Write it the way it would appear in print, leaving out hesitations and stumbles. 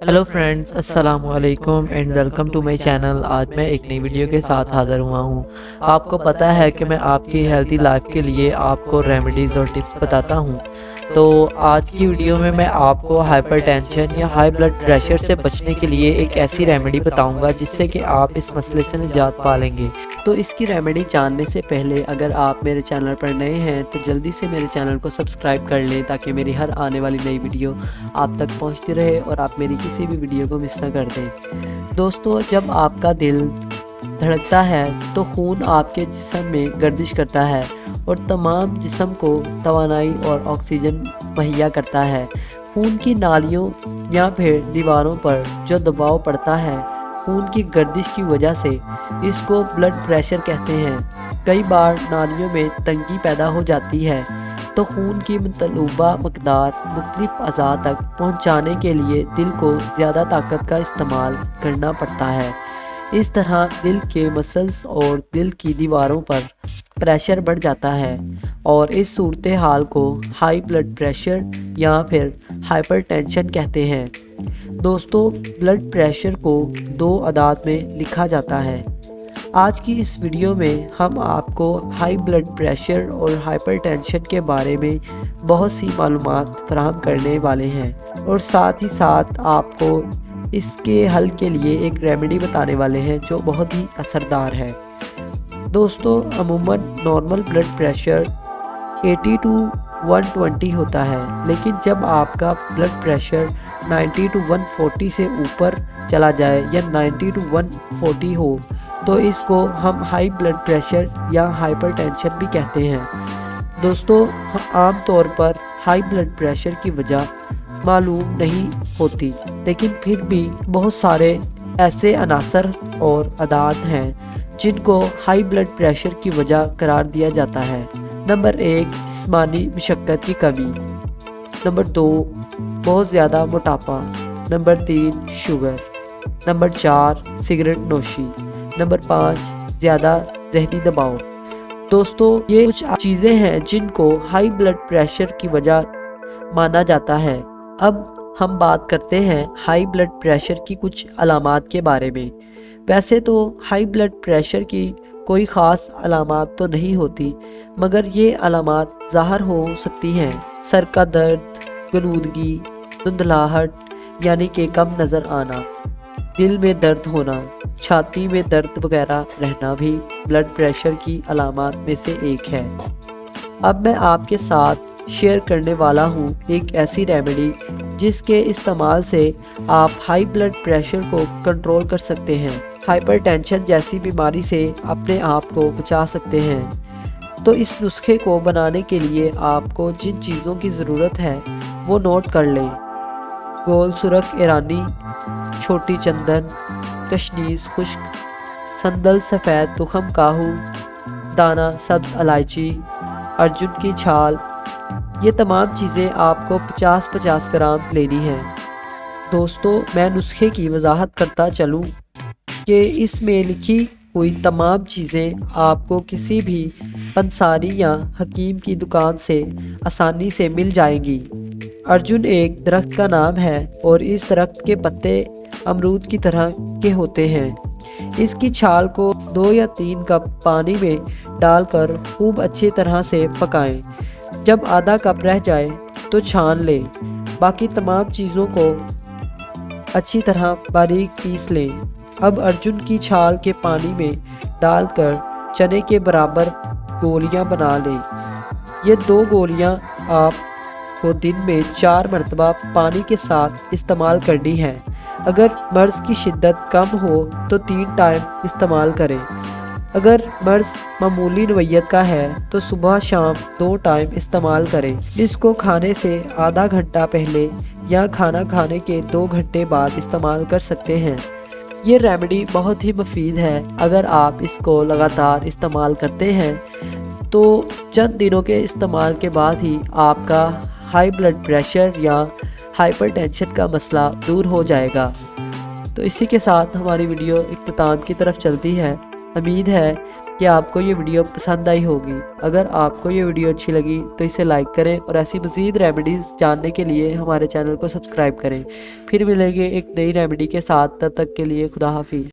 Hello friends, अस्सलाम वालेकुम and welcome to my channel. आज मैं एक नई वीडियो के साथ हाज़िर हुआ हूँ। आपको पता है कि मैं आपकी हेल्थी लाइफ के लिए आपको रेमेडीज़ और टिप्स बताता हूँ। तो आज की वीडियो में मैं आपको हाइपरटेंशन या हाई ब्लड प्रेशर से बचने के लिए एक ऐसी रेमेडी बताऊँगा जिससे कि आप इस मसले से निजात पा लेंगे। तो इसकी रेमेडी जानने से पहले अगर आप मेरे चैनल पर नए हैं तो जल्दी से मेरे चैनल को सब्सक्राइब कर लें ताकि मेरी हर आने वाली नई वीडियो आप तक पहुंचती रहे और आप मेरी किसी भी वीडियो को मिस ना कर दें। दोस्तों, जब आपका दिल धड़कता है तो खून आपके जिस्म में गर्दिश करता है और तमाम जिस्म को तवानाई और ऑक्सीजन मुहैया करता है। खून की नालियों या फिर दीवारों पर जो दबाव पड़ता है खून की गर्दिश की वजह से, इसको ब्लड प्रेशर कहते हैं। कई बार नालियों में तंगी पैदा हो जाती है तो खून की मतलूबा मकदार मुख्तलिफ अज़ा तक पहुंचाने के लिए दिल को ज़्यादा ताकत का इस्तेमाल करना पड़ता है। इस तरह दिल के मसल्स और दिल की दीवारों पर प्रेशर बढ़ जाता है और इस सूरत हाल को हाई ब्लड प्रेशर या फिर हाइपरटेंशन कहते हैं। दोस्तों, ब्लड प्रेशर को दो अदाद में लिखा जाता है। आज की इस वीडियो में हम आपको हाई ब्लड प्रेशर और हाइपरटेंशन के बारे में बहुत सी मालूमात फराहम करने वाले हैं और साथ ही साथ आपको इसके हल के लिए एक रेमेडी बताने वाले हैं जो बहुत ही असरदार है। दोस्तों, अमूमन नॉर्मल ब्लड प्रेशर 80 टू 120 होता है, लेकिन जब आपका ब्लड प्रेशर 90 टू 140 से ऊपर चला जाए या 90 टू 140 हो तो इसको हम हाई ब्लड प्रेशर या हाइपरटेंशन भी कहते हैं। दोस्तों, आम तौर पर हाई ब्लड प्रेशर की वजह मालूम नहीं होती, लेकिन फिर भी बहुत सारे ऐसे अनासर और आदात हैं जिनको हाई ब्लड प्रेशर की वजह करार दिया जाता है। नंबर 1, जिस्मानी मशक्क़त की कमी। नंबर 2, बहुत ज़्यादा मोटापा। Number 3, sugar. नंबर 4, सिगरेट नोशी। नंबर 5, ज़्यादा ज़हनी दबाव। दोस्तों, ये कुछ चीज़ें हैं जिनको हाई ब्लड प्रेशर की वजह माना जाता है। अब हम बात करते हैं हाई ब्लड प्रेशर की कुछ अलामात के बारे में। वैसे तो हाई ब्लड प्रेशर की कोई ख़ास अलामात तो नहीं होती, मगर ये अलामात ज़ाहिर हो सकती हैं। सर का दर्द, गनूदगी, धुंधलाहट यानी कि कम नज़र आना, दिल में दर्द होना, छाती में दर्द वगैरह रहना भी ब्लड प्रेशर की अलामात में से एक है। अब मैं आपके साथ शेयर करने वाला हूँ एक ऐसी रेमेडी जिसके इस्तेमाल से आप हाई ब्लड प्रेशर को कंट्रोल कर सकते हैं, हाइपरटेंशन जैसी बीमारी से अपने आप को बचा सकते हैं। तो इस नुस्खे को बनाने के लिए आपको जिन चीज़ों की ज़रूरत है वो नोट कर लें। गोल सुरख ईरानी, छोटी चंदन, कशनीज़ खुश्क, संदल सफ़ेद तुखम काहू, दाना सब्ज़ इलायची, अर्जुन की छाल। ये तमाम चीज़ें आपको 50-50 ग्राम लेनी हैं। दोस्तों, मैं नुस्खे की वजाहत करता चलूँ कि इसमें लिखी हुई तमाम चीज़ें आपको किसी भी पंसारी या हकीम की दुकान से आसानी से मिल जाएंगी। अर्जुन एक दरख्त का नाम है और इस दरख्त के पत्ते अमरूद की तरह के होते हैं। इसकी छाल को 2 या 3 कप पानी में डालकर खूब अच्छी तरह से पकाएं। जब आधा कप रह जाए तो छान लें। बाकी तमाम चीज़ों को अच्छी तरह बारीक पीस लें। अब अर्जुन की छाल के पानी में डालकर चने के बराबर गोलियां बना लें। ये 2 गोलियां आपको दिन में 4 मरतबा पानी के साथ इस्तेमाल करनी है। अगर मर्ज़ की शिद्दत कम हो तो 3 टाइम इस्तेमाल करें। अगर मर्ज़ मामूली नोयत का है तो सुबह शाम 2 टाइम इस्तेमाल करें। इसको खाने से आधा घंटा पहले या खाना खाने के 2 घंटे बाद इस्तेमाल कर सकते हैं। ये रेमेडी बहुत ही मुफीद है। अगर आप इसको लगातार इस्तेमाल करते हैं तो चंद दिनों के इस्तेमाल के बाद ही आपका हाई ब्लड प्रेशर या हाइपरटेंशन का मसला दूर हो जाएगा। तो इसी के साथ हमारी वीडियो इख्तिताम की तरफ चलती है। امید ہے کہ آپ کو یہ ویڈیو پسند آئی ہوگی۔ اگر آپ کو یہ ویڈیو اچھی لگی تو اسے لائک کریں اور ایسی مزید ریمیڈیز جاننے کے لیے ہمارے چینل کو سبسکرائب کریں۔ پھر ملیں گے ایک نئی ریمیڈی کے ساتھ، تب تک کے لیے خدا حافظ۔